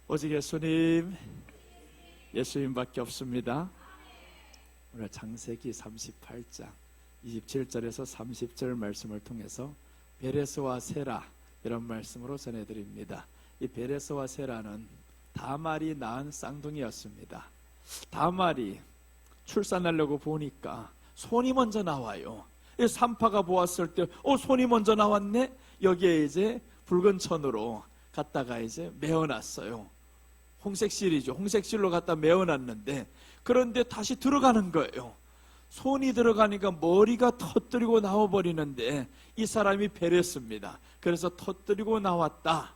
오직 예수님밖에 없습니다. 오늘 창세기 38장 27절에서 30절 말씀을 통해서 베레스와 세라 이런 말씀으로 전해드립니다. 이 베레스와 세라는 다말이 낳은 쌍둥이였습니다. 다말이 출산하려고 보니까 손이 먼저 나와요. 이 산파가 보았을 때 손이 먼저 나왔네. 여기에 이제 붉은 천으로 갖다가 이제 메어놨어요. 홍색실이죠. 홍색실로 갖다 메어놨는데, 그런데 다시 들어가는 거예요. 손이 들어가니까 머리가 터뜨리고 나와버리는데 이 사람이 베레스입니다. 그래서 터뜨리고 나왔다.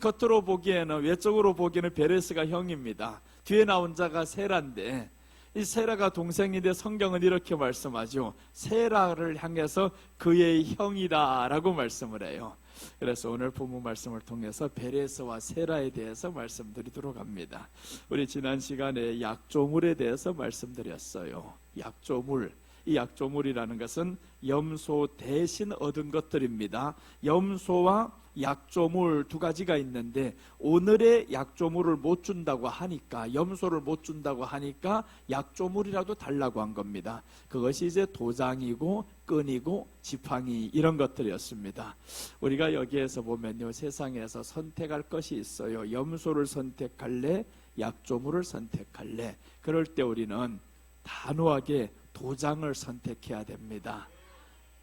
겉으로 보기에는, 외적으로 보기에는 베레스가 형입니다. 뒤에 나온 자가 세라인데, 이 세라가 동생인데 성경은 이렇게 말씀하죠. 세라를 향해서 그의 형이다 라고 말씀을 해요. 그래서 오늘 본문 말씀을 통해서 베레스와 세라에 대해서 말씀드리도록 합니다. 우리 지난 시간에 약조물에 대해서 말씀드렸어요. 약조물, 이 약조물이라는 것은 염소 대신 얻은 것들입니다. 염소와 약조물 두 가지가 있는데, 오늘의 약조물을 못 준다고 하니까, 염소를 못 준다고 하니까 약조물이라도 달라고 한 겁니다. 그것이 이제 도장이고 끈이고 지팡이 이런 것들이었습니다. 우리가 여기에서 보면요, 세상에서 선택할 것이 있어요. 염소를 선택할래? 약조물을 선택할래? 그럴 때 우리는 단호하게 도장을 선택해야 됩니다.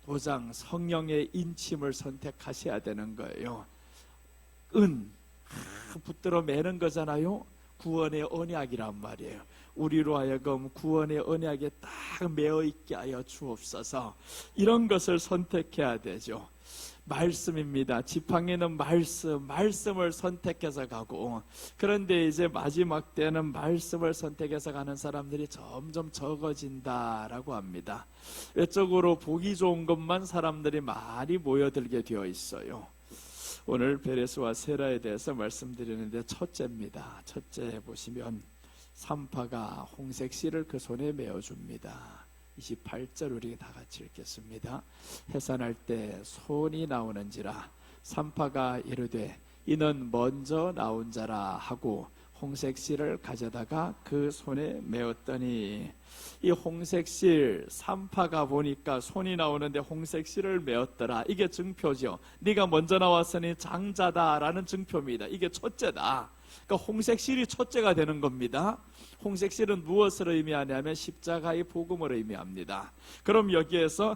도장, 성령의 인침을 선택하셔야 되는 거예요. 붙들어 매는 거잖아요. 구원의 언약이란 말이에요. 우리로 하여금 구원의 언약에 딱 매어 있게 하여 주옵소서. 이런 것을 선택해야 되죠. 말씀입니다. 지팡이는 말씀을 선택해서 가고, 그런데 이제 마지막 때는 말씀을 선택해서 가는 사람들이 점점 적어진다라고 합니다. 외적으로 보기 좋은 것만 사람들이 많이 모여들게 되어 있어요. 오늘 베레스와 세라에 대해서 말씀드리는데, 첫째입니다. 첫째 보시면 산파가 홍색실을 그 손에 메어줍니다. 28절 우리 다 같이 읽겠습니다. 해산할 때 손이 나오는지라 산파가 이르되 이는 먼저 나온 자라 하고 홍색실을 가져다가 그 손에 메었더니, 이 홍색실, 산파가 보니까 손이 나오는데 홍색실을 메었더라. 이게 증표죠. 네가 먼저 나왔으니 장자다라는 증표입니다. 이게 첫째다. 그러니까 홍색실이 첫째가 되는 겁니다. 홍색실은 무엇을 의미하냐면 십자가의 복음을 의미합니다. 그럼 여기에서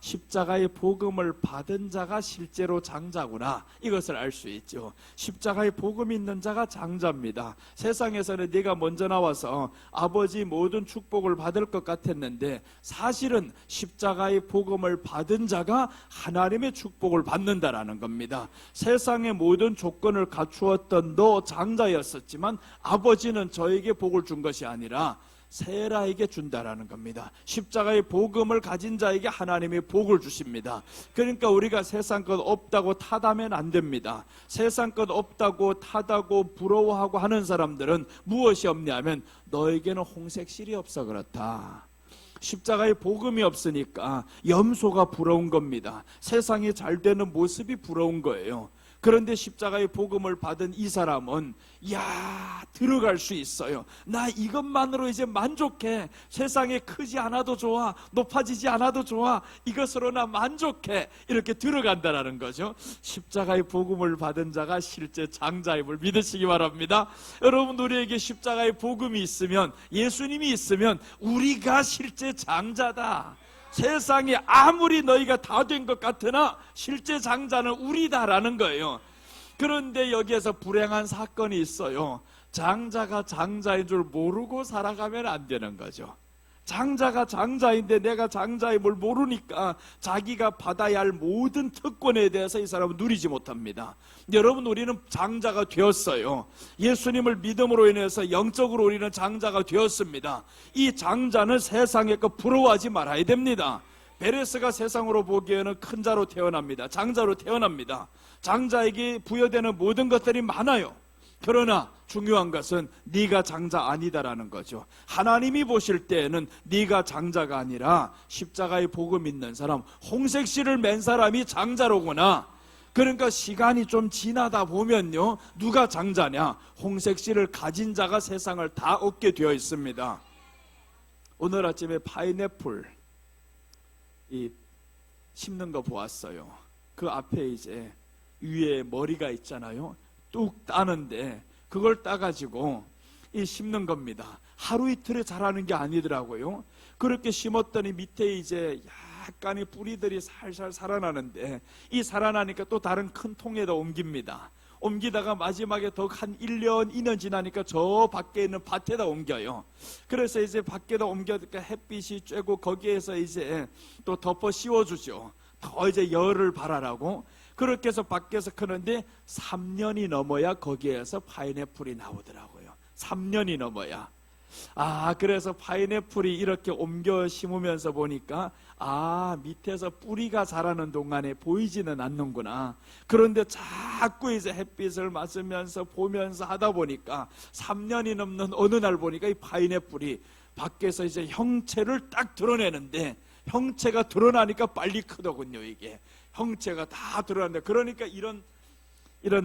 십자가의 복음을 받은 자가 실제로 장자구나, 이것을 알 수 있죠. 십자가의 복음이 있는 자가 장자입니다. 세상에서는 네가 먼저 나와서 아버지 모든 축복을 받을 것 같았는데, 사실은 십자가의 복음을 받은 자가 하나님의 축복을 받는다라는 겁니다. 세상의 모든 조건을 갖추었던 너 장자였었지만 아버지는 저에게 복을 준 것이 아니라 세라에게 준다라는 겁니다. 십자가의 복음을 가진 자에게 하나님이 복을 주십니다. 그러니까 우리가 세상 것 없다고 탓하면 안 됩니다. 세상 것 없다고 탓하고 부러워하고 하는 사람들은 무엇이 없냐면 너에게는 홍색실이 없어 그렇다. 십자가의 복음이 없으니까 염소가 부러운 겁니다. 세상이 잘 되는 모습이 부러운 거예요. 그런데 십자가의 복음을 받은 이 사람은 들어갈 수 있어요. 나 이것만으로 이제 만족해. 세상에 크지 않아도 좋아, 높아지지 않아도 좋아, 이것으로 나 만족해. 이렇게 들어간다라는 거죠. 십자가의 복음을 받은 자가 실제 장자임을 믿으시기 바랍니다. 여러분, 우리에게 십자가의 복음이 있으면, 예수님이 있으면 우리가 실제 장자다. 세상에 아무리 너희가 다 된 것 같으나 실제 장자는 우리다라는 거예요. 그런데 여기에서 불행한 사건이 있어요. 장자가 장자인 줄 모르고 살아가면 안 되는 거죠. 장자가 장자인데 내가 장자임을 모르니까 자기가 받아야 할 모든 특권에 대해서 이 사람은 누리지 못합니다. 여러분, 우리는 장자가 되었어요. 예수님을 믿음으로 인해서 영적으로 우리는 장자가 되었습니다. 이 장자는 세상의 것 부러워하지 말아야 됩니다. 베레스가 세상으로 보기에는 큰 자로 태어납니다. 장자로 태어납니다. 장자에게 부여되는 모든 것들이 많아요. 그러나 중요한 것은 네가 장자 아니다라는 거죠. 하나님이 보실 때에는 네가 장자가 아니라 십자가의 복음 있는 사람, 홍색실을 맨 사람이 장자로구나. 그러니까 시간이 좀 지나다 보면요, 누가 장자냐? 홍색씨를 가진 자가 세상을 다 얻게 되어 있습니다. 오늘 아침에 파인애플 심는 거 보았어요. 그 앞에 이제 위에 머리가 있잖아요. 뚝 따는데 그걸 따가지고 심는 겁니다. 하루 이틀에 자라는 게 아니더라고요. 그렇게 심었더니 밑에 이제 약간의 뿌리들이 살살 살아나는데, 이 살아나니까 또 다른 큰 통에다 옮깁니다. 옮기다가 마지막에 더 한 1년, 2년 지나니까 저 밖에 있는 밭에다 옮겨요. 그래서 이제 밖에다 옮겨니까 햇빛이 쬐고 거기에서 이제 또 덮어 씌워주죠. 더 이제 열을 발하라고. 그렇게 해서 밖에서 크는데 3년이 넘어야 거기에서 파인애플이 나오더라고요. 3년이 넘어야. 그래서 파인애플이 이렇게 옮겨 심으면서 보니까 밑에서 뿌리가 자라는 동안에 보이지는 않는구나. 그런데 자꾸 이제 햇빛을 맞으면서 보면서 하다 보니까 3년이 넘는 어느 날 보니까 이 파인애플이 밖에서 이제 형체를 딱 드러내는데, 형체가 드러나니까 빨리 크더군요. 이게 형체가 다 드러났는데, 그러니까 이런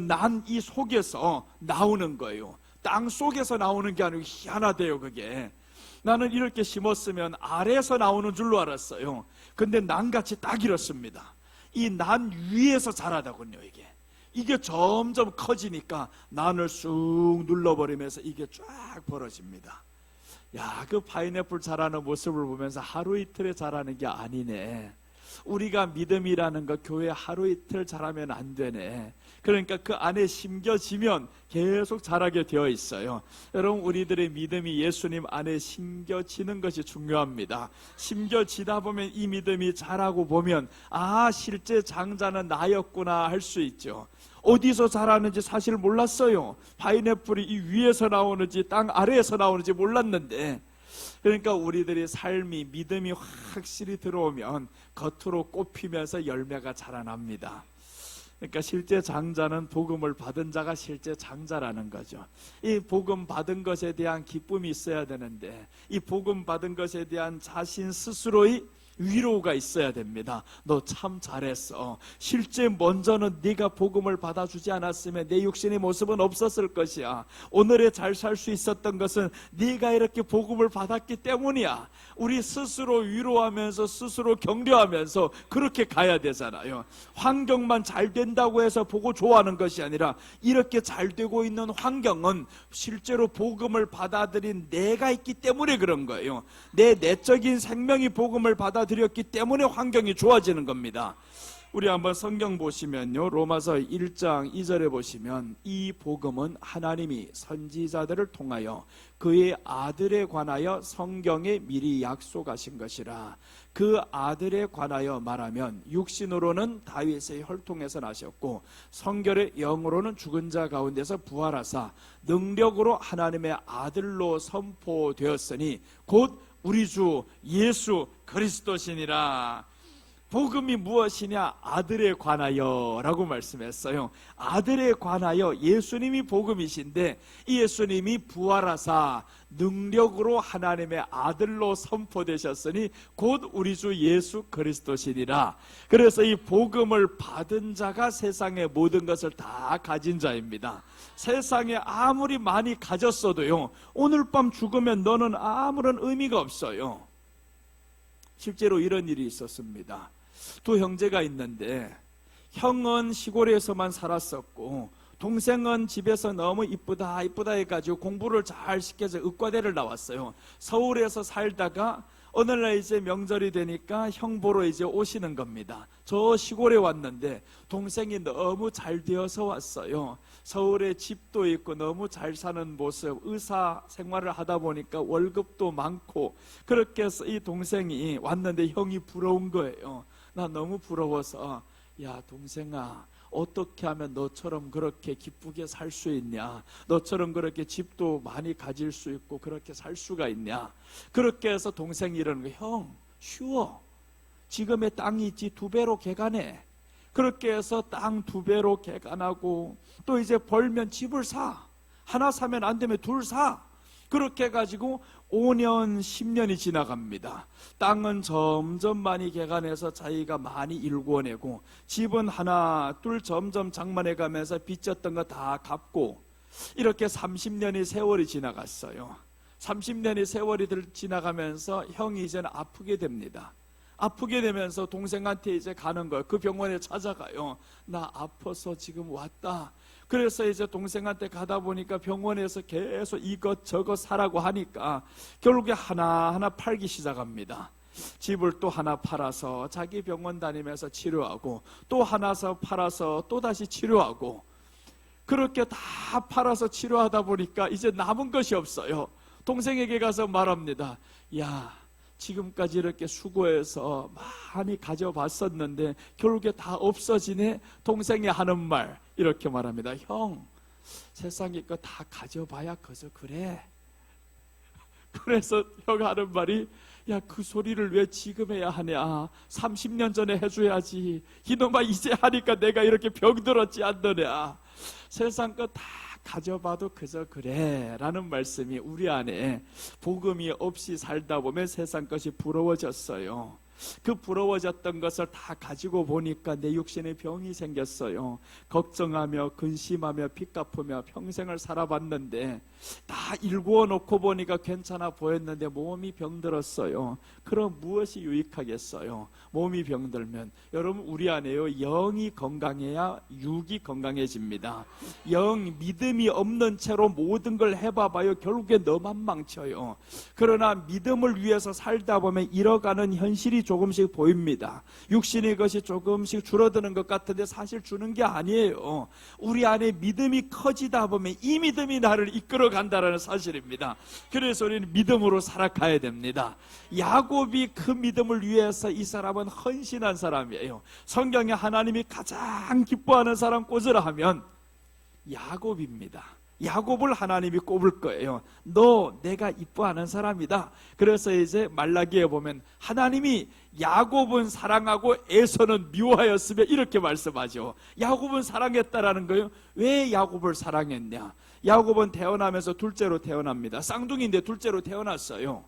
난 이 속에서 나오는 거예요. 땅 속에서 나오는 게 아니고 희한하대요. 그게 나는 이렇게 심었으면 아래에서 나오는 줄로 알았어요. 근데 난같이 딱 이렇습니다. 이 난 위에서 자라더군요. 이게 점점 커지니까 난을 쑥 눌러버리면서 이게 쫙 벌어집니다. 그 파인애플 자라는 모습을 보면서 하루 이틀에 자라는 게 아니네. 우리가 믿음이라는 거 교회 하루 이틀 자라면 안 되네. 그러니까 그 안에 심겨지면 계속 자라게 되어 있어요. 여러분, 우리들의 믿음이 예수님 안에 심겨지는 것이 중요합니다. 심겨지다 보면 이 믿음이 자라고 보면 실제 장자는 나였구나 할 수 있죠. 어디서 자라는지 사실 몰랐어요. 파인애플이 이 위에서 나오는지 땅 아래에서 나오는지 몰랐는데, 그러니까 우리들의 삶이 믿음이 확실히 들어오면 겉으로 꽃피면서 열매가 자라납니다. 그러니까 실제 장자는 복음을 받은 자가 실제 장자라는 거죠. 이 복음 받은 것에 대한 기쁨이 있어야 되는데, 이 복음 받은 것에 대한 자신 스스로의 위로가 있어야 됩니다. 너 참 잘했어. 실제 먼저는 네가 복음을 받아주지 않았으면 내 육신의 모습은 없었을 것이야. 오늘에 잘 살 수 있었던 것은 네가 이렇게 복음을 받았기 때문이야. 우리 스스로 위로하면서 스스로 격려하면서 그렇게 가야 되잖아요. 환경만 잘 된다고 해서 보고 좋아하는 것이 아니라, 이렇게 잘 되고 있는 환경은 실제로 복음을 받아들인 내가 있기 때문에 그런 거예요. 내 내적인 생명이 복음을 받아들였기 때문에 환경이 좋아지는 겁니다. 우리 한번 성경 보시면요, 로마서 1장 2절에 보시면 이 복음은 하나님이 선지자들을 통하여 그의 아들에 관하여 성경에 미리 약속하신 것이라. 그 아들에 관하여 말하면 육신으로는 다윗의 혈통에서 나셨고 성결의 영으로는 죽은 자 가운데서 부활하사 능력으로 하나님의 아들로 선포되었으니 곧 우리 주 예수 그리스도시니라. 복음이 무엇이냐? 아들에 관하여 라고 말씀했어요. 아들에 관하여 예수님이 복음이신데, 이 예수님이 부활하사 능력으로 하나님의 아들로 선포되셨으니 곧 우리 주 예수 그리스도시니라. 그래서 이 복음을 받은 자가 세상의 모든 것을 다 가진 자입니다. 세상에 아무리 많이 가졌어도요, 오늘 밤 죽으면 너는 아무런 의미가 없어요. 실제로 이런 일이 있었습니다. 두 형제가 있는데, 형은 시골에서만 살았었고 동생은 집에서 너무 이쁘다 해가지고 공부를 잘 시켜서 의과대를 나왔어요. 서울에서 살다가 어느 날 이제 명절이 되니까 형 보러 이제 오시는 겁니다. 저 시골에 왔는데 동생이 너무 잘 되어서 왔어요. 서울에 집도 있고 너무 잘 사는 모습, 의사 생활을 하다 보니까 월급도 많고, 그렇게 해서 이 동생이 왔는데 형이 부러운 거예요. 나 너무 부러워서, 야 동생아, 어떻게 하면 너처럼 그렇게 기쁘게 살 수 있냐? 너처럼 그렇게 집도 많이 가질 수 있고 그렇게 살 수가 있냐? 그렇게 해서 동생이 이러는 거예요. 형, 쉬워. 지금의 땅이 있지 2배로 개간해. 그렇게 해서 땅 2배로 개간하고, 또 이제 벌면 집을 사. 하나 사면 안 되면 2 사. 그렇게 해가지고 5년, 10년이 지나갑니다. 땅은 점점 많이 개간해서 자기가 많이 일구어내고, 집은 하나, 둘 점점 장만해가면서 빚졌던 거 다 갚고, 이렇게 30년의 세월이 지나갔어요. 30년의 세월이 지나가면서 형이 이제는 아프게 됩니다. 아프게 되면서 동생한테 이제 가는 거예요. 그 병원에 찾아가요. 나 아파서 지금 왔다. 그래서 이제 동생한테 가다 보니까 병원에서 계속 이것저것 사라고 하니까 결국에 하나하나 팔기 시작합니다. 집을 또 하나 팔아서 자기 병원 다니면서 치료하고, 또 하나 팔아서 또 다시 치료하고, 그렇게 다 팔아서 치료하다 보니까 이제 남은 것이 없어요. 동생에게 가서 말합니다. 야, 지금까지 이렇게 수고해서 많이 가져봤었는데 결국에 다 없어지네. 동생이 하는 말 이렇게 말합니다. 형, 세상에 거 다 가져봐야 그저 그래. 그래서 형 하는 말이, 야, 그 소리를 왜 지금 해야 하냐. 30년 전에 해줘야지. 이놈아, 이제 하니까 내가 이렇게 병들었지 않느냐. 세상 거 다 가져봐도 그저 그래 라는 말씀이 우리 안에 복음이 없이 살다 보면 세상 것이 부러워졌어요. 그 부러워졌던 것을 다 가지고 보니까 내 육신에 병이 생겼어요. 걱정하며 근심하며 빚 갚으며 평생을 살아봤는데 다 일구어 놓고 보니까 괜찮아 보였는데 몸이 병들었어요. 그럼 무엇이 유익하겠어요? 몸이 병들면 여러분, 우리 안에요, 영이 건강해야 육이 건강해집니다. 영 믿음이 없는 채로 모든 걸 해봐봐요. 결국에 너만 망쳐요. 그러나 믿음을 위해서 살다 보면 잃어가는 현실이 조금씩 보입니다. 육신의 것이 조금씩 줄어드는 것 같은데 사실 주는 게 아니에요. 우리 안에 믿음이 커지다 보면 이 믿음이 나를 이끌어 간다는 사실입니다. 그래서 우리는 믿음으로 살아가야 됩니다. 야곱이 그 믿음을 위해서, 이 사람은 헌신한 사람이에요. 성경에 하나님이 가장 기뻐하는 사람 꽂으라 하면 야곱입니다. 야곱을 하나님이 꼽을 거예요. 너 내가 이뻐하는 사람이다. 그래서 이제 말라기에 보면 하나님이 야곱은 사랑하고 에서는 미워하였으며 이렇게 말씀하죠. 야곱은 사랑했다라는 거예요. 왜 야곱을 사랑했냐? 야곱은 태어나면서 둘째로 태어납니다. 쌍둥이인데 둘째로 태어났어요.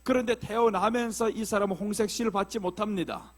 그런데 태어나면서 이 사람은 홍색시를 받지 못합니다.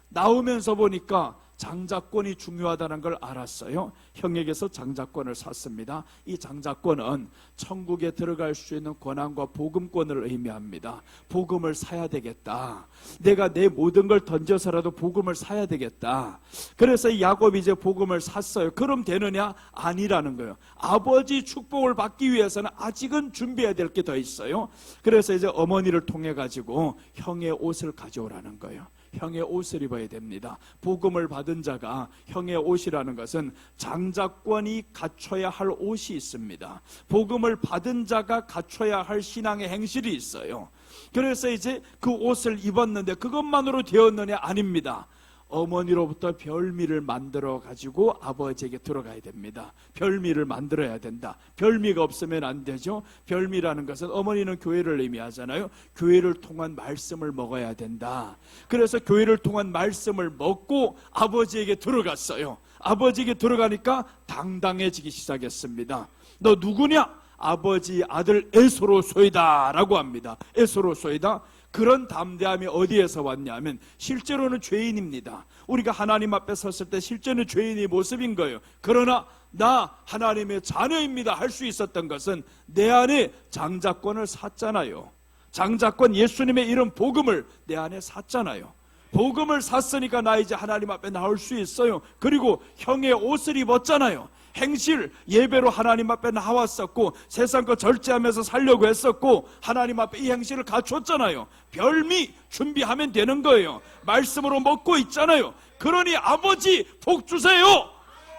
나오면서 보니까 장자권이 중요하다는 걸 알았어요. 형에게서 장자권을 샀습니다. 이 장자권은 천국에 들어갈 수 있는 권한과 복음권을 의미합니다. 복음을 사야 되겠다. 내가 내 모든 걸 던져서라도 복음을 사야 되겠다. 그래서 이 야곱이 이제 복음을 샀어요. 그럼 되느냐? 아니라는 거예요. 아버지 축복을 받기 위해서는 아직은 준비해야 될 게 더 있어요. 그래서 이제 어머니를 통해 가지고 형의 옷을 가져오라는 거예요. 형의 옷을 입어야 됩니다. 복음을 받은 자가 형의 옷이라는 것은 장자권이 갖춰야 할 옷이 있습니다. 복음을 받은 자가 갖춰야 할 신앙의 행실이 있어요. 그래서 이제 그 옷을 입었는데 그것만으로 되었느냐? 아닙니다. 어머니로부터 별미를 만들어 가지고 아버지에게 들어가야 됩니다. 별미를 만들어야 된다. 별미가 없으면 안 되죠. 별미라는 것은, 어머니는 교회를 의미하잖아요. 교회를 통한 말씀을 먹어야 된다. 그래서 교회를 통한 말씀을 먹고 아버지에게 들어갔어요. 아버지에게 들어가니까 당당해지기 시작했습니다. 너 누구냐? 아버지 아들 에서로소이다 라고 합니다. 에서로소이다. 그런 담대함이 어디에서 왔냐면 실제로는 죄인입니다. 우리가 하나님 앞에 섰을 때 실제는 죄인의 모습인 거예요. 그러나 나 하나님의 자녀입니다 할 수 있었던 것은 내 안에 장자권을 샀잖아요. 장자권, 예수님의 이름 복음을 내 안에 샀잖아요. 복음을 샀으니까 나 이제 하나님 앞에 나올 수 있어요. 그리고 형의 옷을 입었잖아요. 행실, 예배로 하나님 앞에 나왔었고 세상 거 절제하면서 살려고 했었고 하나님 앞에 이 행실을 갖췄잖아요. 별미 준비하면 되는 거예요. 말씀으로 먹고 있잖아요. 그러니 아버지 복 주세요.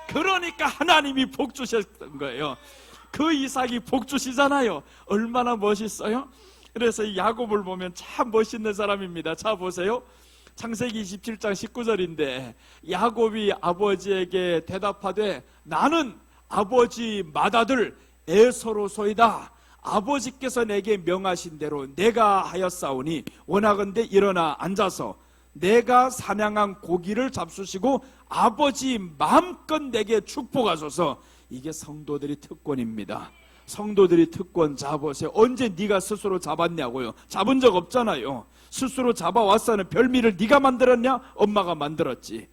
그러니까 하나님이 복 주셨던 거예요. 그 이삭이 복 주시잖아요. 얼마나 멋있어요. 그래서 이 야곱을 보면 참 멋있는 사람입니다. 자 보세요. 창세기 27장 19절인데 야곱이 아버지에게 대답하되 나는 아버지 맏아들 에서로소이다. 아버지께서 내게 명하신 대로 내가 하였사오니 원하건대 일어나 앉아서 내가 사냥한 고기를 잡수시고 아버지 마음껏 내게 축복하소서. 이게 성도들의 특권입니다. 성도들이 특권 잡으세요. 언제 네가 스스로 잡았냐고요? 잡은 적 없잖아요. 스스로 잡아왔어는 별미를 네가 만들었냐? 엄마가 만들었지.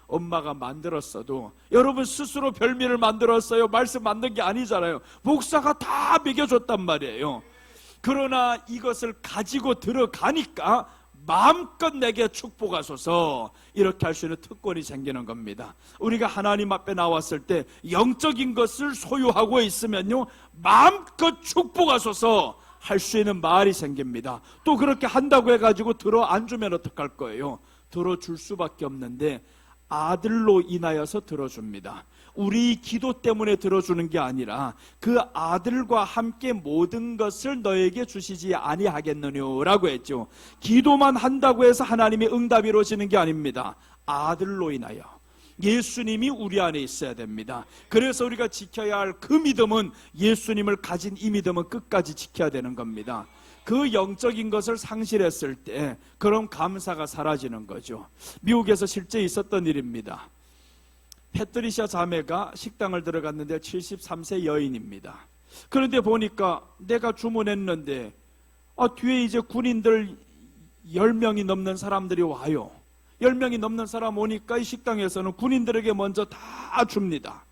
엄마가 만들었어도 여러분 스스로 별미를 만들었어요. 말씀 만든 게 아니잖아요. 목사가 다 먹여줬단 말이에요. 그러나 이것을 가지고 들어가니까 마음껏 내게 축복하소서 이렇게 할 수 있는 특권이 생기는 겁니다. 우리가 하나님 앞에 나왔을 때 영적인 것을 소유하고 있으면요, 마음껏 축복하소서 할 수 있는 말이 생깁니다. 또 그렇게 한다고 해가지고 들어 안 주면 어떡할 거예요? 들어줄 수밖에 없는데 아들로 인하여서 들어줍니다. 우리 기도 때문에 들어주는 게 아니라 그 아들과 함께 모든 것을 너에게 주시지 아니하겠느냐라고 했죠. 기도만 한다고 해서 하나님의 응답이 이루어지는 게 아닙니다. 아들로 인하여 예수님이 우리 안에 있어야 됩니다. 그래서 우리가 지켜야 할 그 믿음은, 예수님을 가진 이 믿음은 끝까지 지켜야 되는 겁니다. 그 영적인 것을 상실했을 때 그런 감사가 사라지는 거죠. 미국에서 실제 있었던 일입니다. 패트리샤 자매가 식당을 들어갔는데 73세 여인입니다. 그런데 보니까 내가 주문했는데 뒤에 이제 군인들 10명이 넘는 사람들이 와요. 10명이 넘는 사람 오니까 이 식당에서는 군인들에게 먼저 다 줍니다.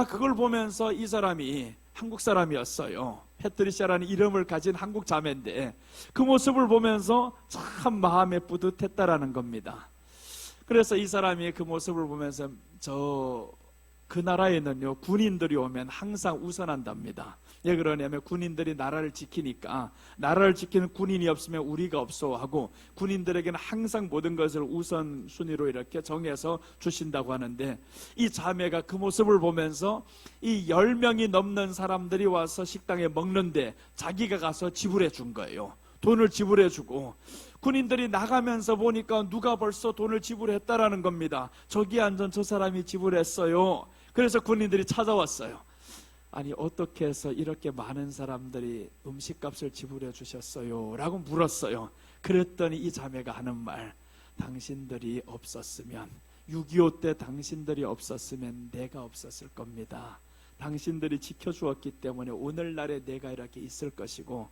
그걸 보면서 이 사람이 한국 사람이었어요. 패트리샤라는 이름을 가진 한국 자매인데 그 모습을 보면서 참 마음에 뿌듯했다라는 겁니다. 그래서 이 사람이 그 모습을 보면서 그 나라에는요, 군인들이 오면 항상 우선한답니다. 왜 그러냐면 군인들이 나라를 지키니까, 나라를 지키는 군인이 없으면 우리가 없어 하고, 군인들에게는 항상 모든 것을 우선순위로 이렇게 정해서 주신다고 하는데, 이 자매가 그 모습을 보면서 이 10명이 넘는 사람들이 와서 식당에 먹는데 자기가 가서 지불해 준 거예요. 돈을 지불해 주고, 군인들이 나가면서 보니까 누가 벌써 돈을 지불했다라는 겁니다. 저기 앉은 저 사람이 지불했어요. 그래서 군인들이 찾아왔어요. 아니, 어떻게 해서 이렇게 많은 사람들이 음식값을 지불해 주셨어요? 라고 물었어요. 그랬더니 이 자매가 하는 말, 당신들이 없었으면, 6.25 때 당신들이 없었으면 내가 없었을 겁니다. 당신들이 지켜주었기 때문에 오늘날에 내가 이렇게 있을 것이고,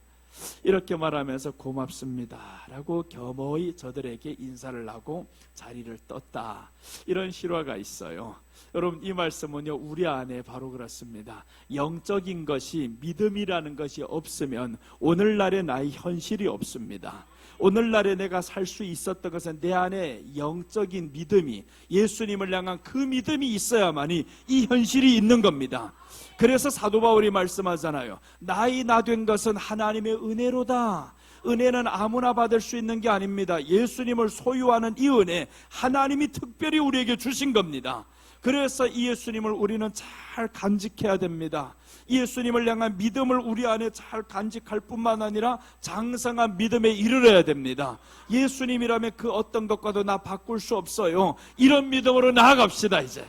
이렇게 말하면서 고맙습니다 라고 겸허히 저들에게 인사를 하고 자리를 떴다. 이런 실화가 있어요. 여러분, 이 말씀은요, 우리 안에 바로 그렇습니다. 영적인 것이, 믿음이라는 것이 없으면 오늘날의 나의 현실이 없습니다. 오늘날에 내가 살 수 있었던 것은 내 안에 영적인 믿음이, 예수님을 향한 그 믿음이 있어야만이 이 현실이 있는 겁니다. 그래서 사도 바울이 말씀하잖아요. 나이 나 된 것은 하나님의 은혜로다. 은혜는 아무나 받을 수 있는 게 아닙니다. 예수님을 소유하는 이 은혜, 하나님이 특별히 우리에게 주신 겁니다. 그래서 이 예수님을 우리는 잘 간직해야 됩니다. 이 예수님을 향한 믿음을 우리 안에 잘 간직할 뿐만 아니라 장성한 믿음에 이르러야 됩니다. 예수님이라면 그 어떤 것과도 나 바꿀 수 없어요. 이런 믿음으로 나아갑시다. 이제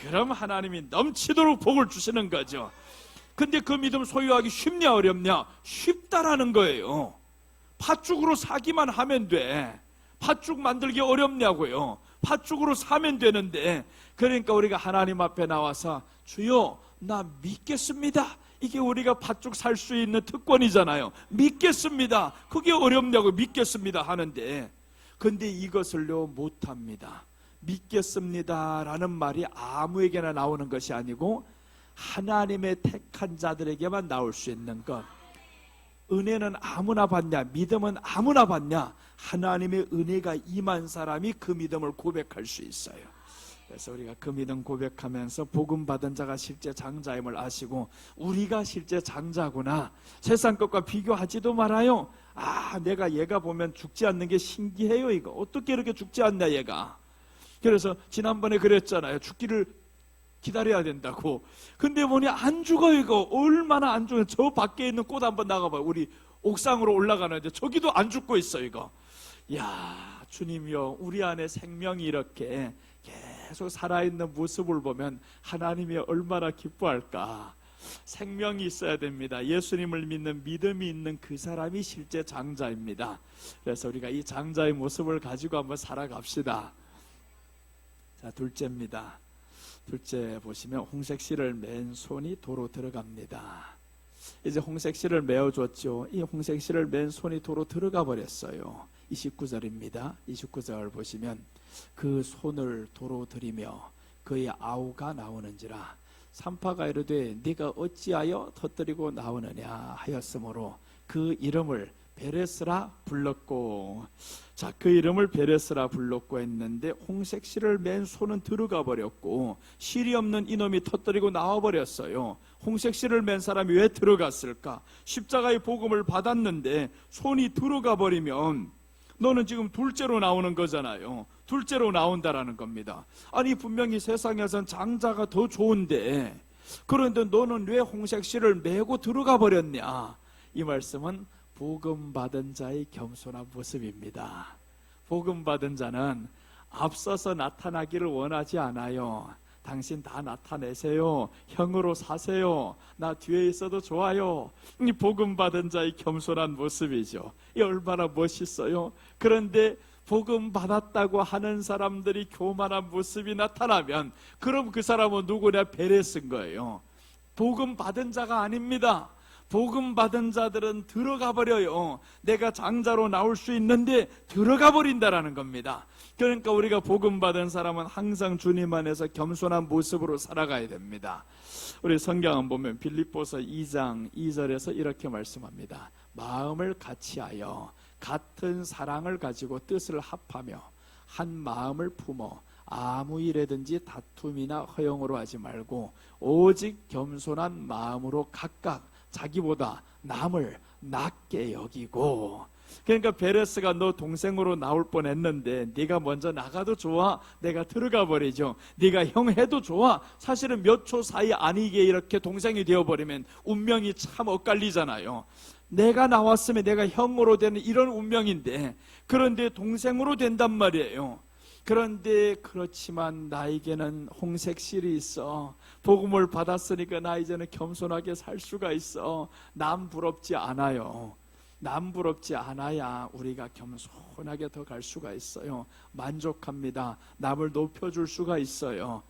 그럼 하나님이 넘치도록 복을 주시는 거죠. 근데 그 믿음 소유하기 쉽냐 어렵냐? 쉽다라는 거예요. 팥죽으로 사기만 하면 돼. 팥죽 만들기 어렵냐고요. 팥죽으로 사면 되는데, 그러니까 우리가 하나님 앞에 나와서 주여 나 믿겠습니다. 이게 우리가 팥죽 살 수 있는 특권이잖아요. 믿겠습니다. 그게 어렵냐고. 믿겠습니다 하는데, 근데 이것을요 못합니다. 믿겠습니다라는 말이 아무에게나 나오는 것이 아니고 하나님의 택한 자들에게만 나올 수 있는 것. 은혜는 아무나 받냐? 믿음은 아무나 받냐? 하나님의 은혜가 임한 사람이 그 믿음을 고백할 수 있어요. 그래서 우리가 그 믿음 고백하면서 복음 받은 자가 실제 장자임을 아시고, 우리가 실제 장자구나, 세상 것과 비교하지도 말아요. 내가 얘가 보면 죽지 않는 게 신기해요. 이거 어떻게 이렇게 죽지 않냐 얘가. 그래서 지난번에 그랬잖아요. 죽기를 기다려야 된다고. 근데 보니 안 죽어요. 이거 얼마나 안 죽어요. 저 밖에 있는 꽃 한번 나가봐요. 우리 옥상으로 올라가는데 저기도 안 죽고 있어. 이거. 야, 주님이여, 우리 안에 생명이 이렇게 계속 살아있는 모습을 보면 하나님이 얼마나 기뻐할까. 생명이 있어야 됩니다. 예수님을 믿는 믿음이 있는 그 사람이 실제 장자입니다. 그래서 우리가 이 장자의 모습을 가지고 한번 살아갑시다. 자, 둘째입니다. 둘째 보시면 홍색 실을 맨 손이 도로 들어갑니다. 이제 홍색실을 메어줬죠. 이 홍색실을 맨 손이 도로 들어가 버렸어요. 29절입니다. 29절 보시면 그 손을 도로 들이며 그의 아우가 나오는지라 산파가 이르되 네가 어찌하여 터뜨리고 나오느냐 하였으므로 그 이름을 베레스라 불렀고, 자, 그 이름을 베레스라 불렀고 했는데 홍색 실을 맨 손은 들어가 버렸고 실이 없는 이놈이 터뜨리고 나와 버렸어요. 홍색 실을 맨 사람이 왜 들어갔을까? 십자가의 복음을 받았는데 손이 들어가 버리면 너는 지금 둘째로 나오는 거잖아요. 둘째로 나온다라는 겁니다. 아니 분명히 세상에선 장자가 더 좋은데 그런데 너는 왜 홍색 실을 메고 들어가 버렸냐? 이 말씀은 복음 받은 자의 겸손한 모습입니다. 복음 받은 자는 앞서서 나타나기를 원하지 않아요. 당신 다 나타내세요. 형으로 사세요. 나 뒤에 있어도 좋아요. 이 복음 받은 자의 겸손한 모습이죠. 이 얼마나 멋있어요. 그런데 복음 받았다고 하는 사람들이 교만한 모습이 나타나면 그럼 그 사람은 누구냐? 베레스인 거예요. 복음 받은 자가 아닙니다. 복음 받은 자들은 들어가 버려요. 내가 장자로 나올 수 있는데 들어가 버린다라는 겁니다. 그러니까 우리가 복음 받은 사람은 항상 주님 안에서 겸손한 모습으로 살아가야 됩니다. 우리 성경을 보면 빌립보서 2장 2절에서 이렇게 말씀합니다. 마음을 같이하여 같은 사랑을 가지고 뜻을 합하며 한 마음을 품어 아무 일에든지 다툼이나 허용으로 하지 말고 오직 겸손한 마음으로 각각 자기보다 남을 낮게 여기고. 그러니까 베레스가 너 동생으로 나올 뻔했는데 네가 먼저 나가도 좋아. 내가 들어가 버리죠. 네가 형 해도 좋아. 사실은 몇 초 사이 아니게 이렇게 동생이 되어버리면 운명이 참 엇갈리잖아요. 내가 나왔으면 내가 형으로 되는 이런 운명인데 그런데 동생으로 된단 말이에요. 그런데 그렇지만 나에게는 홍색실이 있어. 복음을 받았으니까 나 이제는 겸손하게 살 수가 있어. 남 부럽지 않아요. 남 부럽지 않아야 우리가 겸손하게 더 갈 수가 있어요. 만족합니다. 남을 높여줄 수가 있어요.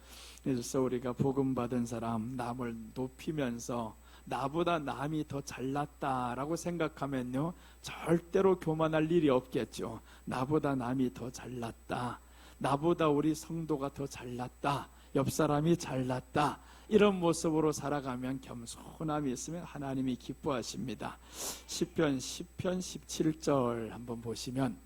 그래서 우리가 복음 받은 사람 남을 높이면서 나보다 남이 더 잘났다라고 생각하면요 절대로 교만할 일이 없겠죠. 나보다 남이 더 잘났다. 나보다 우리 성도가 더 잘났다. 옆 사람이 잘났다. 이런 모습으로 살아가면 겸손함이 있으면 하나님이 기뻐하십니다. 시편 17절 한번 보시면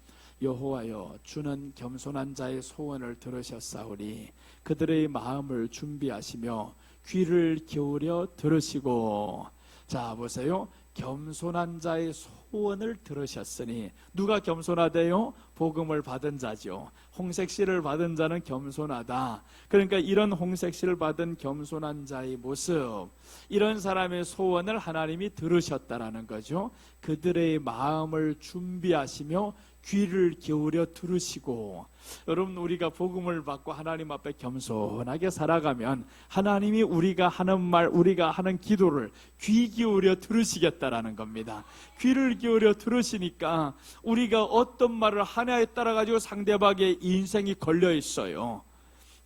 여호와여 주는 겸손한 자의 소원을 들으셨사오니 그들의 마음을 준비하시며 귀를 기울여 들으시고. 자 보세요. 겸손한 자의 소원을 들으셨으니 누가 겸손하대요? 복음을 받은 자죠. 홍색실을 받은 자는 겸손하다. 그러니까 이런 홍색실을 받은 겸손한 자의 모습, 이런 사람의 소원을 하나님이 들으셨다라는 거죠. 그들의 마음을 준비하시며 귀를 기울여 들으시고. 여러분 우리가 복음을 받고 하나님 앞에 겸손하게 살아가면 하나님이 우리가 하는 말, 우리가 하는 기도를 귀 기울여 들으시겠다라는 겁니다. 귀를 기울여 들으시니까 우리가 어떤 말을 하냐에 따라 가지고 상대방의 인생이 걸려 있어요.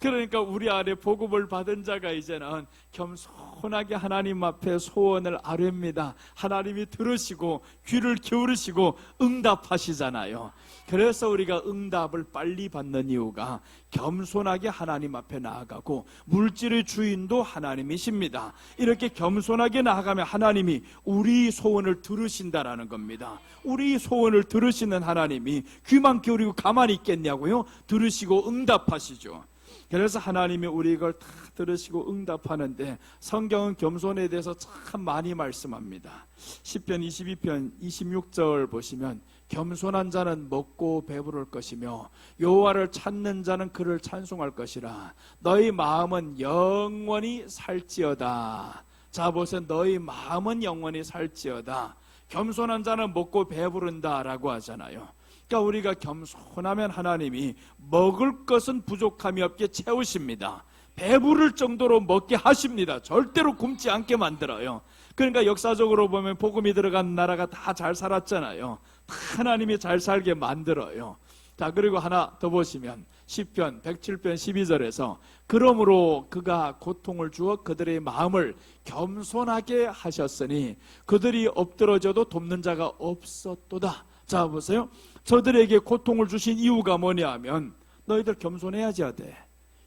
그러니까 우리 안에 복음을 받은 자가 이제는 겸손하게 하나님 앞에 소원을 아뢰입니다. 하나님이 들으시고 귀를 기울이시고 응답하시잖아요. 그래서 우리가 응답을 빨리 받는 이유가 겸손하게 하나님 앞에 나아가고 물질의 주인도 하나님이십니다. 이렇게 겸손하게 나아가면 하나님이 우리 소원을 들으신다라는 겁니다. 우리 소원을 들으시는 하나님이 귀만 기울이고 가만히 있겠냐고요? 들으시고 응답하시죠. 그래서 하나님이 우리 이걸 다 들으시고 응답하는데 성경은 겸손에 대해서 참 많이 말씀합니다. 시편 22편 26절 보시면 겸손한 자는 먹고 배부를 것이며 여호와를 찾는 자는 그를 찬송할 것이라. 너희 마음은 영원히 살지어다. 자 보세요. 너희 마음은 영원히 살지어다. 겸손한 자는 먹고 배부른다라고 하잖아요. 그러니까 우리가 겸손하면 하나님이 먹을 것은 부족함이 없게 채우십니다. 배부를 정도로 먹게 하십니다. 절대로 굶지 않게 만들어요. 그러니까 역사적으로 보면 복음이 들어간 나라가 다 잘 살았잖아요. 다 하나님이 잘 살게 만들어요. 자 그리고 하나 더 보시면 시편 107편 12절에서 그러므로 그가 고통을 주어 그들의 마음을 겸손하게 하셨으니 그들이 엎드러져도 돕는 자가 없었도다. 자 보세요. 저들에게 고통을 주신 이유가 뭐냐 하면 너희들 겸손해야지 돼.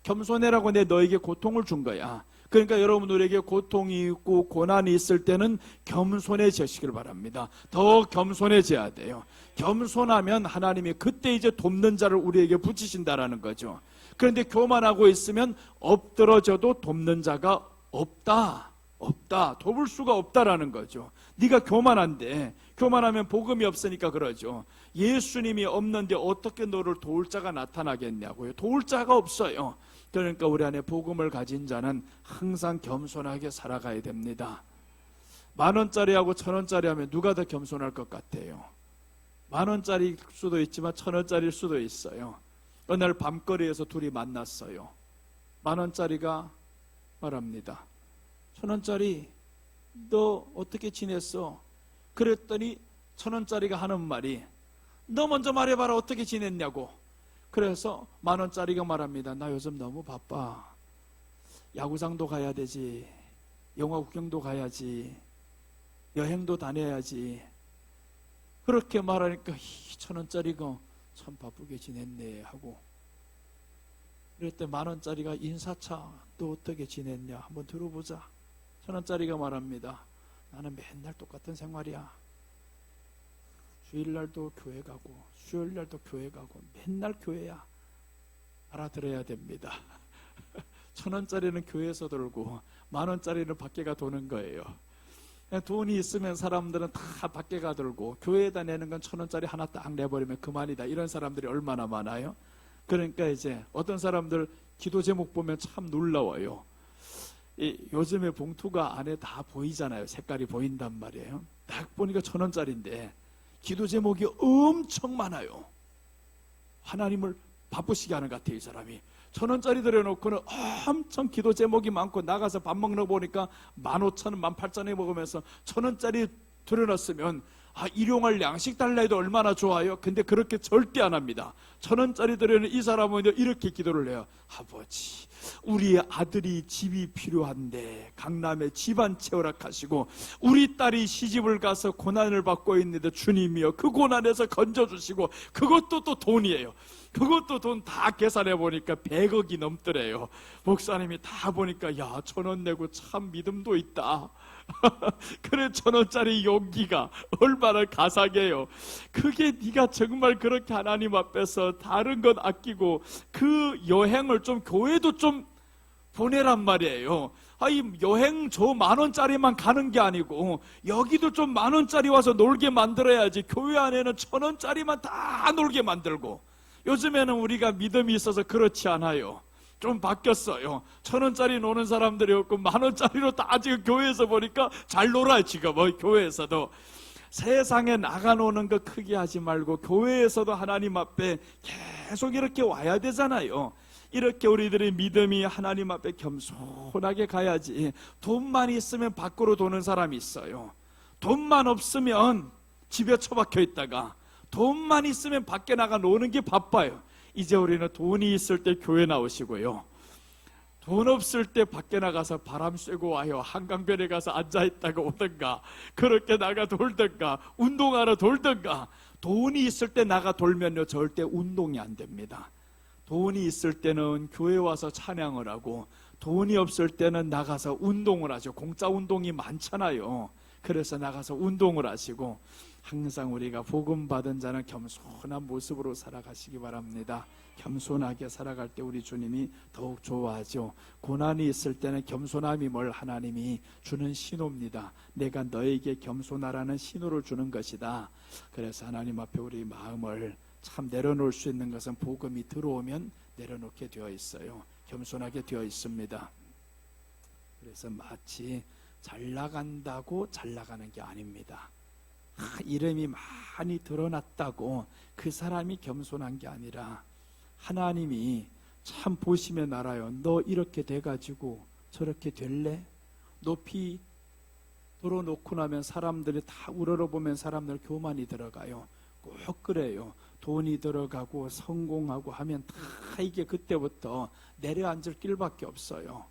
겸손해라고 내 너에게 고통을 준 거야. 그러니까 여러분들에게 고통이 있고 고난이 있을 때는 겸손해지시길 바랍니다. 더 겸손해져야 돼요. 겸손하면 하나님이 그때 이제 돕는 자를 우리에게 붙이신다라는 거죠. 그런데 교만하고 있으면 엎드러져도 돕는 자가 없다. 돕을 수가 없다라는 거죠. 네가 교만한데, 교만하면 복음이 없으니까 그러죠. 예수님이 없는데 어떻게 너를 도울 자가 나타나겠냐고요. 도울 자가 없어요. 그러니까 우리 안에 복음을 가진 자는 항상 겸손하게 살아가야 됩니다. 10,000원짜리하고 1,000원짜리 하면 누가 더 겸손할 것 같아요? 10,000원짜리일 수도 있지만 1,000원짜리일 수도 있어요. 어느 날 밤거리에서 둘이 만났어요. 10,000원짜리가 말합니다. 1,000원짜리 너 어떻게 지냈어? 그랬더니 1,000원짜리가 하는 말이 너 먼저 말해봐라 어떻게 지냈냐고. 그래서 10,000원짜리가 말합니다. 나 요즘 너무 바빠. 야구장도 가야 되지. 영화 구경도 가야지. 여행도 다녀야지. 그렇게 말하니까 1,000원짜리가 참 바쁘게 지냈네 하고. 그랬더니 10,000원짜리가 인사차 너 어떻게 지냈냐 한번 들어보자. 1,000원짜리가 말합니다. 나는 맨날 똑같은 생활이야. 주일날도 교회 가고 수요일날도 교회 가고 맨날 교회야. 알아들어야 됩니다. 1,000원짜리는 교회에서 돌고 10,000원짜리는 밖에가 도는 거예요. 돈이 있으면 사람들은 다 밖에가 돌고 교회에다 내는 건 1,000원짜리 하나 딱 내버리면 그만이다. 이런 사람들이 얼마나 많아요. 그러니까 이제 어떤 사람들 기도 제목 보면 참 놀라워요. 요즘에 봉투가 안에 다 보이잖아요. 색깔이 보인단 말이에요. 딱 보니까 1,000원짜리인데 기도 제목이 엄청 많아요. 하나님을 바쁘시게 하는 것 같아요. 이 사람이 1,000원짜리 들여놓고는 엄청 기도 제목이 많고 나가서 밥 먹는 거 보니까 15,000원, 18,000원에 먹으면서 1,000원짜리 들여놨으면 일용할 양식 달라 해도 얼마나 좋아요. 근데 그렇게 절대 안 합니다. 1,000원짜리 들여놓은 이 사람은 이렇게 기도를 해요. 아버지, 우리 아들이 집이 필요한데 강남에 집 한 채 허락하시고 우리 딸이 시집을 가서 고난을 받고 있는데 주님이여 그 고난에서 건져주시고. 그것도 또 돈이에요. 그것도 돈 다 계산해 보니까 100억이 넘더래요. 목사님이 다 보니까 야 1,000원 내고 참 믿음도 있다. 그래 1,000원짜리 용기가 얼마나 가상해요. 그게 네가 정말 그렇게 하나님 앞에서 다른 건 아끼고 그 여행을 좀 교회도 좀 보내란 말이에요. 이 여행 저 10,000원짜리만 가는 게 아니고 여기도 좀 10,000원짜리 와서 놀게 만들어야지. 교회 안에는 1,000원짜리만 다 놀게 만들고. 요즘에는 우리가 믿음이 있어서 그렇지 않아요. 좀 바뀌었어요. 1,000원짜리 노는 사람들이 없고 10,000원짜리로 다 지금 교회에서 보니까 잘 놀아요. 지금 교회에서도. 세상에 나가 노는 거 크게 하지 말고 교회에서도 하나님 앞에 계속 이렇게 와야 되잖아요. 이렇게 우리들의 믿음이 하나님 앞에 겸손하게 가야지. 돈만 있으면 밖으로 도는 사람이 있어요. 돈만 없으면 집에 처박혀 있다가 돈만 있으면 밖에 나가 노는 게 바빠요. 이제 우리는 돈이 있을 때 교회 나오시고요. 돈 없을 때 밖에 나가서 바람 쐬고 와요. 한강변에 가서 앉아있다가 오든가 그렇게 나가 돌든가 운동하러 돌든가. 돈이 있을 때 나가 돌면요 절대 운동이 안 됩니다. 돈이 있을 때는 교회 와서 찬양을 하고 돈이 없을 때는 나가서 운동을 하죠. 공짜 운동이 많잖아요. 그래서 나가서 운동을 하시고 항상 우리가 복음 받은 자는 겸손한 모습으로 살아가시기 바랍니다. 겸손하게 살아갈 때 우리 주님이 더욱 좋아하죠. 고난이 있을 때는 겸손함이 뭘 하나님이 주는 신호입니다. 내가 너에게 겸손하라는 신호를 주는 것이다. 그래서 하나님 앞에 우리 마음을 참 내려놓을 수 있는 것은 복음이 들어오면 내려놓게 되어 있어요. 겸손하게 되어 있습니다. 그래서 마치 잘 나간다고 잘 나가는 게 아닙니다. 이름이 많이 드러났다고 그 사람이 겸손한 게 아니라 하나님이 참 보시면 알아요. 너 이렇게 돼가지고 저렇게 될래? 높이 들어놓고 나면 사람들이 다 우러러보면 사람들 교만이 들어가요. 꼭 그래요. 돈이 들어가고 성공하고 하면 다 이게 그때부터 내려앉을 길밖에 없어요.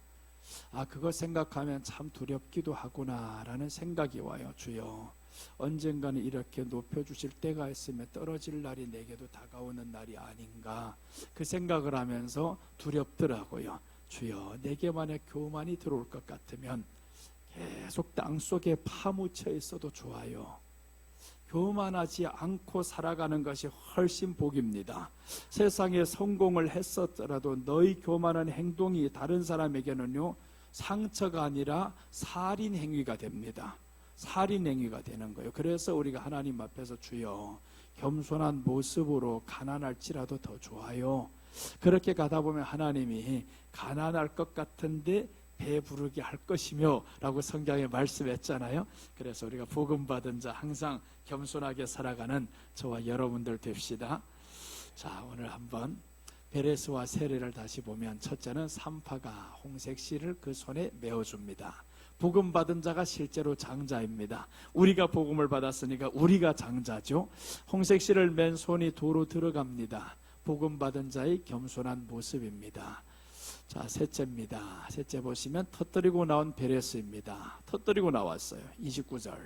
그거 생각하면 참 두렵기도 하구나라는 생각이 와요. 주여, 언젠가는 이렇게 높여주실 때가 있으면 떨어질 날이 내게도 다가오는 날이 아닌가, 그 생각을 하면서 두렵더라고요. 주여, 내게 만약 교만이 들어올 것 같으면 계속 땅속에 파묻혀 있어도 좋아요. 교만하지 않고 살아가는 것이 훨씬 복입니다. 세상에 성공을 했었더라도 너희 교만한 행동이 다른 사람에게는요, 상처가 아니라 살인 행위가 됩니다. 살인 행위가 되는 거예요. 그래서 우리가 하나님 앞에서 주여, 겸손한 모습으로 가난할지라도 더 좋아요. 그렇게 가다 보면 하나님이 가난할 것 같은데 배부르게 할 것이며 라고 성경에 말씀했잖아요. 그래서 우리가 복음 받은 자 항상 겸손하게 살아가는 저와 여러분들 됩시다. 자, 오늘 한번 베레스와 세례를 다시 보면, 첫째는 산파가 홍색실을 그 손에 메어줍니다. 복음 받은 자가 실제로 장자입니다. 우리가 복음을 받았으니까 우리가 장자죠. 홍색실을 맨 손이 도로 들어갑니다. 복음 받은 자의 겸손한 모습입니다. 자, 셋째입니다. 셋째 보시면 터뜨리고 나온 베레스입니다. 터뜨리고 나왔어요. 29절.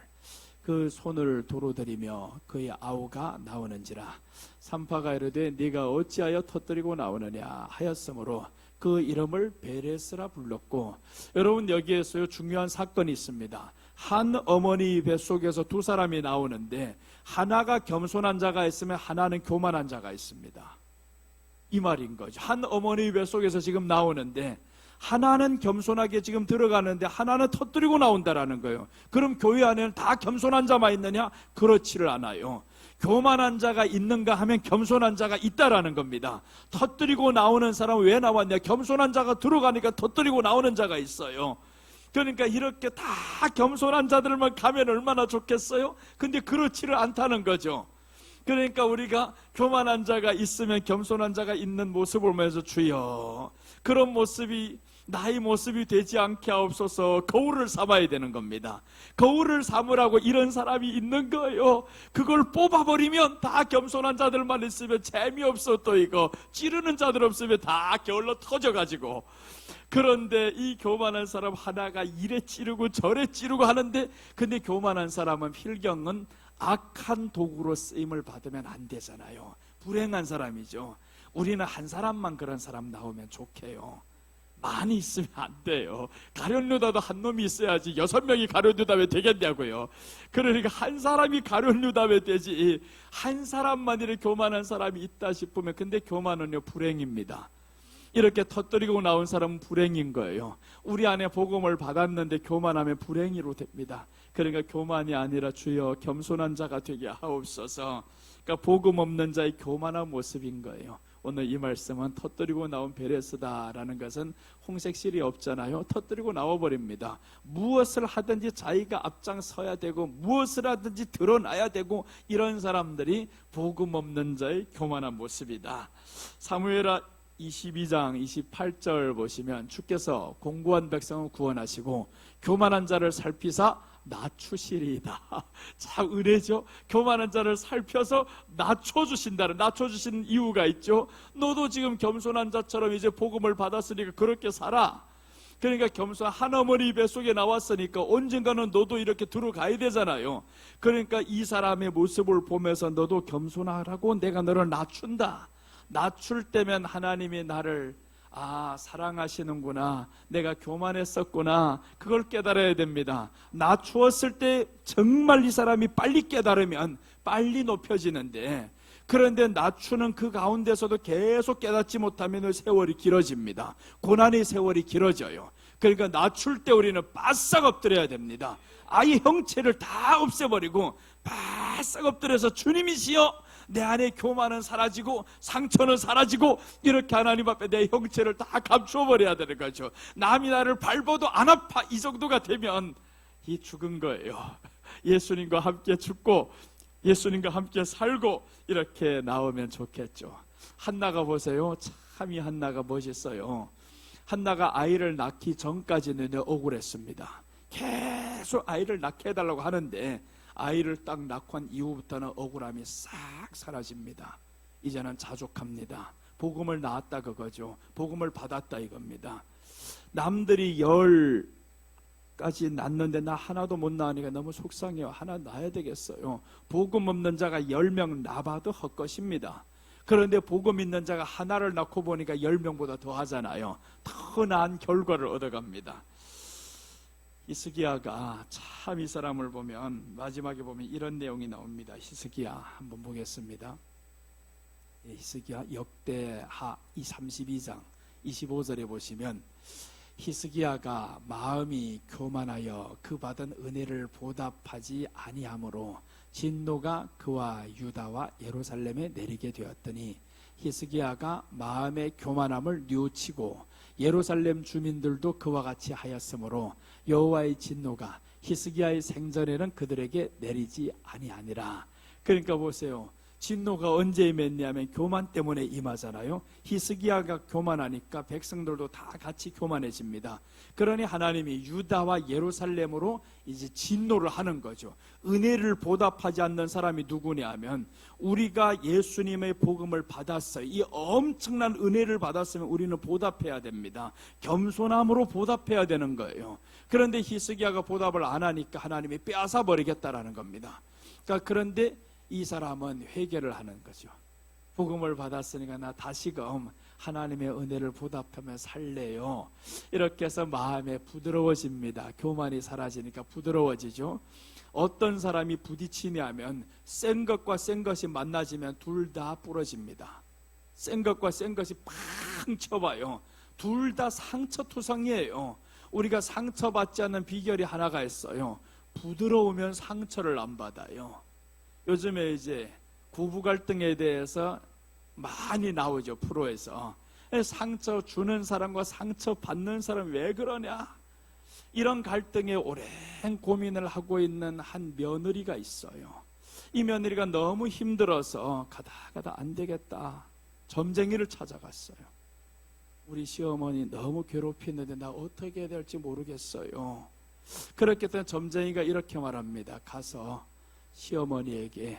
그 손을 도로 들이며 그의 아우가 나오는지라. 산파가 이르되 네가 어찌하여 터뜨리고 나오느냐 하였으므로 그 이름을 베레스라 불렀고, 여러분 여기에서요 중요한 사건이 있습니다. 한 어머니 뱃속에서 두 사람이 나오는데 하나가 겸손한 자가 있으면 하나는 교만한 자가 있습니다. 이 말인 거죠. 한 어머니 뱃속에서 지금 나오는데 하나는 겸손하게 지금 들어가는데 하나는 터뜨리고 나온다라는 거예요. 그럼 교회 안에는 다 겸손한 자만 있느냐? 그렇지를 않아요. 교만한 자가 있는가 하면 겸손한 자가 있다라는 겁니다. 터뜨리고 나오는 사람은 왜 나왔냐? 겸손한 자가 들어가니까 터뜨리고 나오는 자가 있어요. 그러니까 이렇게 다 겸손한 자들만 가면 얼마나 좋겠어요? 근데 그렇지를 않다는 거죠. 그러니까 우리가 교만한 자가 있으면 겸손한 자가 있는 모습을 보면서 주여, 그런 모습이 나의 모습이 되지 않게 하옵소서, 거울을 삼아야 되는 겁니다. 거울을 삼으라고 이런 사람이 있는 거예요. 그걸 뽑아버리면 다 겸손한 자들만 있으면 재미없어. 또 이거 찌르는 자들 없으면 다 게을러 터져가지고. 그런데 이 교만한 사람 하나가 이래 찌르고 저래 찌르고 하는데, 근데 교만한 사람은 필경은 악한 도구로 쓰임을 받으면 안 되잖아요. 불행한 사람이죠. 우리는 한 사람만 그런 사람 나오면 좋게요. 많이 있으면 안 돼요. 가룟유다도 한 놈이 있어야지 6명이 가룟유다에 되겠냐고요. 그러니까 한 사람이 가룟유다에 되지, 한 사람만 이렇게 교만한 사람이 있다 싶으면, 근데 교만은요 불행입니다. 이렇게 터뜨리고 나온 사람은 불행인 거예요. 우리 안에 복음을 받았는데 교만하면 불행이로 됩니다. 그러니까 교만이 아니라 주여 겸손한 자가 되게 하옵소서. 그러니까 복음 없는 자의 교만한 모습인 거예요. 오늘 이 말씀은 터뜨리고 나온 베레스다라는 것은 홍색실이 없잖아요. 터뜨리고 나와버립니다. 무엇을 하든지 자기가 앞장서야 되고 무엇을 하든지 드러나야 되고, 이런 사람들이 복음 없는 자의 교만한 모습이다. 사무엘하 22장 28절 보시면 주께서 공고한 백성을 구원하시고 교만한 자를 살피사 낮추시리이다. 참 은혜죠. 교만한 자를 살펴서 낮춰주신다는, 낮춰주시는 이유가 있죠. 너도 지금 겸손한 자처럼 이제 복음을 받았으니까 그렇게 살아. 그러니까 겸손한 한 어머니 뱃속에 나왔으니까 언젠가는 너도 이렇게 들어가야 되잖아요. 그러니까 이 사람의 모습을 보면서 너도 겸손하라고 내가 너를 낮춘다. 낮출 때면 하나님이 나를 사랑하시는구나, 내가 교만했었구나, 그걸 깨달아야 됩니다. 낮추었을 때 정말 이 사람이 빨리 깨달으면 빨리 높여지는데, 그런데 낮추는 그 가운데서도 계속 깨닫지 못하면 세월이 길어집니다. 고난의 세월이 길어져요. 그러니까 낮출 때 우리는 바싹 엎드려야 됩니다. 아예 형체를 다 없애버리고 바싹 엎드려서 주님이시여, 내 안에 교만은 사라지고 상처는 사라지고, 이렇게 하나님 앞에 내 형체를 다 감추어 버려야 되는 거죠. 남이 나를 밟아도 안 아파, 이 정도가 되면 이 죽은 거예요. 예수님과 함께 죽고 예수님과 함께 살고 이렇게 나오면 좋겠죠. 한나가 보세요. 참 이 한나가 멋있어요. 한나가 아이를 낳기 전까지는 억울했습니다. 계속 아이를 낳게 해달라고 하는데 아이를 딱 낳고 한 이후부터는 억울함이 싹 사라집니다. 이제는 자족합니다. 복음을 낳았다 그거죠. 복음을 받았다 이겁니다. 남들이 10까지 낳는데 나 하나도 못 낳으니까 너무 속상해요. 하나 낳아야 되겠어요. 복음 없는 자가 10명 낳아도 헛것입니다. 그런데 복음 있는 자가 하나를 낳고 보니까 10명보다 더 하잖아요. 더 나은 결과를 얻어갑니다. 히스기야가 참 이 사람을 보면 마지막에 보면 이런 내용이 나옵니다. 히스기야 한번 보겠습니다. 히스기야 역대하 32장 25절에 보시면 히스기야가 마음이 교만하여 그 받은 은혜를 보답하지 아니하므로 진노가 그와 유다와 예루살렘에 내리게 되었더니 히스기야가 마음의 교만함을 뉘우치고 예루살렘 주민들도 그와 같이 하였으므로 여호와의 진노가 히스기야의 생전에는 그들에게 내리지 아니하니라. 그러니까 보세요. 진노가 언제 임했냐면 교만 때문에 임하잖아요. 히스기야가 교만하니까 백성들도 다 같이 교만해집니다. 그러니 하나님이 유다와 예루살렘으로 이제 진노를 하는 거죠. 은혜를 보답하지 않는 사람이 누구냐 하면 우리가 예수님의 복음을 받았어요. 이 엄청난 은혜를 받았으면 우리는 보답해야 됩니다. 겸손함으로 보답해야 되는 거예요. 그런데 히스기야가 보답을 안 하니까 하나님이 빼앗아 버리겠다라는 겁니다. 그런데 이 사람은 회개를 하는 거죠. 복음을 받았으니까 나 다시금 하나님의 은혜를 보답하며 살래요. 이렇게 해서 마음에 부드러워집니다. 교만이 사라지니까 부드러워지죠. 어떤 사람이 부딪히냐면 센 것과 센 것이 만나지면 둘 다 부러집니다. 센 것과 센 것이 팡 쳐봐요. 둘 다 상처투성이에요. 우리가 상처받지 않는 비결이 하나가 있어요. 부드러우면 상처를 안 받아요. 요즘에 이제 부부 갈등에 대해서 많이 나오죠. 프로에서. 상처 주는 사람과 상처 받는 사람 왜 그러냐? 이런 갈등에 오랜 고민을 하고 있는 한 며느리가 있어요. 이 며느리가 너무 힘들어서 가다 안 되겠다. 점쟁이를 찾아갔어요. 우리 시어머니 너무 괴롭히는데 나 어떻게 해야 될지 모르겠어요. 그렇게 된 점쟁이가 이렇게 말합니다. 가서 시어머니에게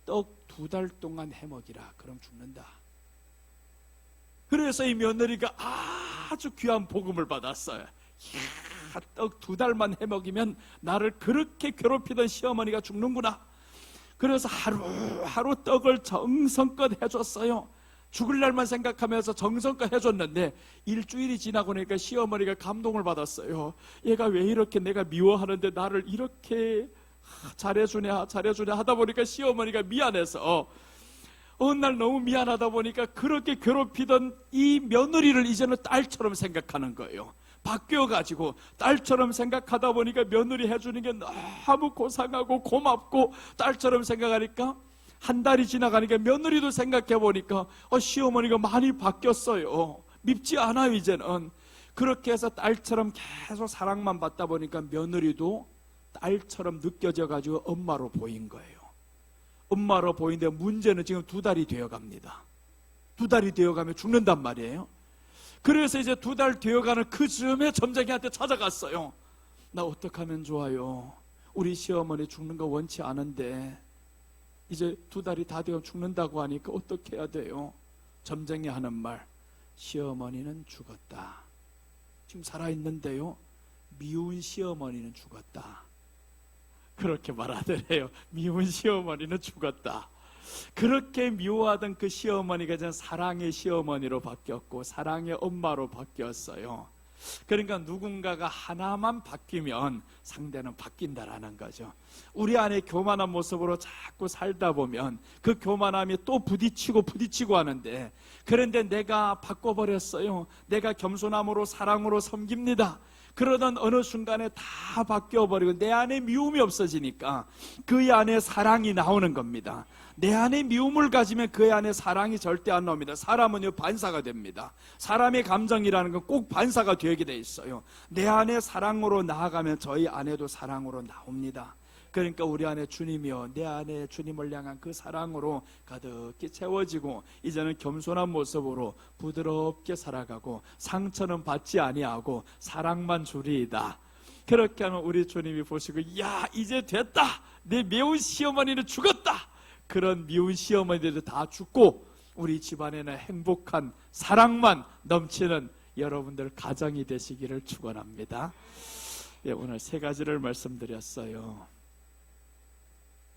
떡 2달 동안 해먹이라. 그럼 죽는다. 그래서 이 며느리가 아주 귀한 복음을 받았어요. 떡 2달만 해먹이면 나를 그렇게 괴롭히던 시어머니가 죽는구나. 그래서 하루 떡을 정성껏 해줬어요. 죽을 날만 생각하면서 정성껏 해줬는데 일주일이 지나고 나니까 시어머니가 감동을 받았어요. 얘가 왜 이렇게 내가 미워하는데 나를 이렇게 잘해주냐 하다 보니까 시어머니가 미안해서 어느 날 너무 미안하다 보니까 그렇게 괴롭히던 이 며느리를 이제는 딸처럼 생각하는 거예요. 바뀌어가지고 딸처럼 생각하다 보니까 며느리 해주는 게 너무 고상하고 고맙고 딸처럼 생각하니까 한 달이 지나가니까 며느리도 생각해보니까 시어머니가 많이 바뀌었어요. 밉지 않아요 이제는. 그렇게 해서 딸처럼 계속 사랑만 받다 보니까 며느리도 딸처럼 느껴져가지고 엄마로 보인 거예요. 엄마로 보이는데 문제는 지금 2달이 되어갑니다. 2달이 되어가면 죽는단 말이에요. 그래서 이제 2달 되어가는 그 즈음에 점쟁이한테 찾아갔어요. 나 어떻게 하면 좋아요? 우리 시어머니 죽는 거 원치 않은데 이제 2달이 다 되어 죽는다고 하니까 어떻게 해야 돼요? 점쟁이 하는 말, 시어머니는 죽었다. 지금 살아있는데요, 미운 시어머니는 죽었다. 그렇게 말하더래요. 미운 시어머니는 죽었다. 그렇게 미워하던 그 시어머니가 이제 사랑의 시어머니로 바뀌었고 사랑의 엄마로 바뀌었어요. 그러니까 누군가가 하나만 바뀌면 상대는 바뀐다라는 거죠. 우리 안에 교만한 모습으로 자꾸 살다 보면 그 교만함이 또 부딪히고 하는데, 그런데 내가 바꿔버렸어요. 내가 겸손함으로 사랑으로 섬깁니다. 그러던 어느 순간에 다 바뀌어버리고 내 안에 미움이 없어지니까 그 안에 사랑이 나오는 겁니다. 내 안에 미움을 가지면 그 안에 사랑이 절대 안 나옵니다. 사람은요 반사가 됩니다. 사람의 감정이라는 건 꼭 반사가 되게 돼 있어요. 내 안에 사랑으로 나아가면 저희 안에도 사랑으로 나옵니다. 그러니까 우리 안에 주님이요, 내 안에 주님을 향한 그 사랑으로 가득히 채워지고 이제는 겸손한 모습으로 부드럽게 살아가고 상처는 받지 아니하고 사랑만 주리이다. 그렇게 하면 우리 주님이 보시고, 야 이제 됐다, 내 미운 시어머니는 죽었다. 그런 미운 시어머니들도 다 죽고 우리 집안에는 행복한 사랑만 넘치는 여러분들 가정이 되시기를 축원합니다. 예, 오늘 세 가지를 말씀드렸어요.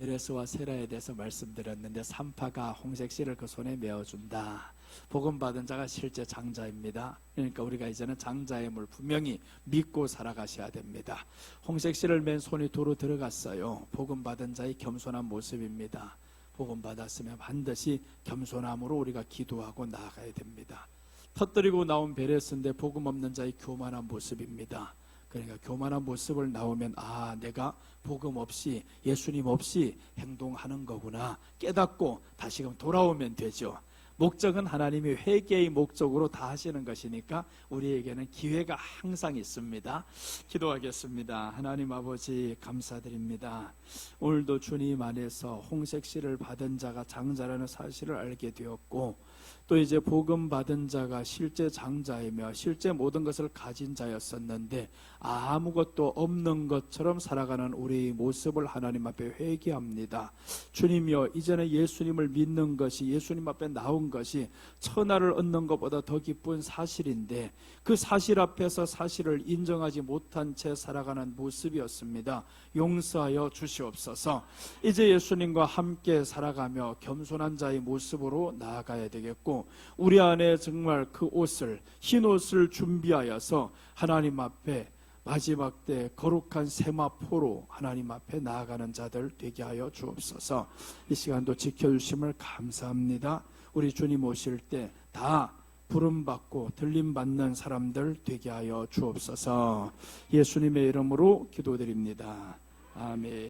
에레스와 세라에 대해서 말씀드렸는데, 산파가 홍색실을 그 손에 메어준다. 복음 받은 자가 실제 장자입니다. 그러니까 우리가 이제는 장자임을 분명히 믿고 살아가셔야 됩니다. 홍색실을 맨 손이 도로 들어갔어요. 복음 받은 자의 겸손한 모습입니다. 복음 받았으면 반드시 겸손함으로 우리가 기도하고 나아가야 됩니다. 터뜨리고 나온 베레스인데 복음 없는 자의 교만한 모습입니다. 그러니까 교만한 모습을 나오면 내가 복음 없이, 예수님 없이 행동하는 거구나 깨닫고 다시금 돌아오면 되죠. 목적은 하나님이 회개의 목적으로 다 하시는 것이니까 우리에게는 기회가 항상 있습니다. 기도하겠습니다. 하나님 아버지 감사드립니다. 오늘도 주님 안에서 홍색실을 받은 자가 장자라는 사실을 알게 되었고, 또 이제 복음 받은 자가 실제 장자이며 실제 모든 것을 가진 자였었는데 아무것도 없는 것처럼 살아가는 우리의 모습을 하나님 앞에 회개합니다. 주님이여, 이제는 예수님을 믿는 것이, 예수님 앞에 나온 것이 천하를 얻는 것보다 더 기쁜 사실인데, 그 사실 앞에서 사실을 인정하지 못한 채 살아가는 모습이었습니다. 용서하여 주시옵소서. 이제 예수님과 함께 살아가며 겸손한 자의 모습으로 나아가야 되겠고, 우리 안에 정말 그 옷을, 흰 옷을 준비하여서 하나님 앞에 마지막 때 거룩한 세마포로 하나님 앞에 나아가는 자들 되게 하여 주옵소서. 이 시간도 지켜주심을 감사합니다. 우리 주님 오실 때 다 부름받고 들림받는 사람들 되게 하여 주옵소서. 예수님의 이름으로 기도드립니다. 아멘.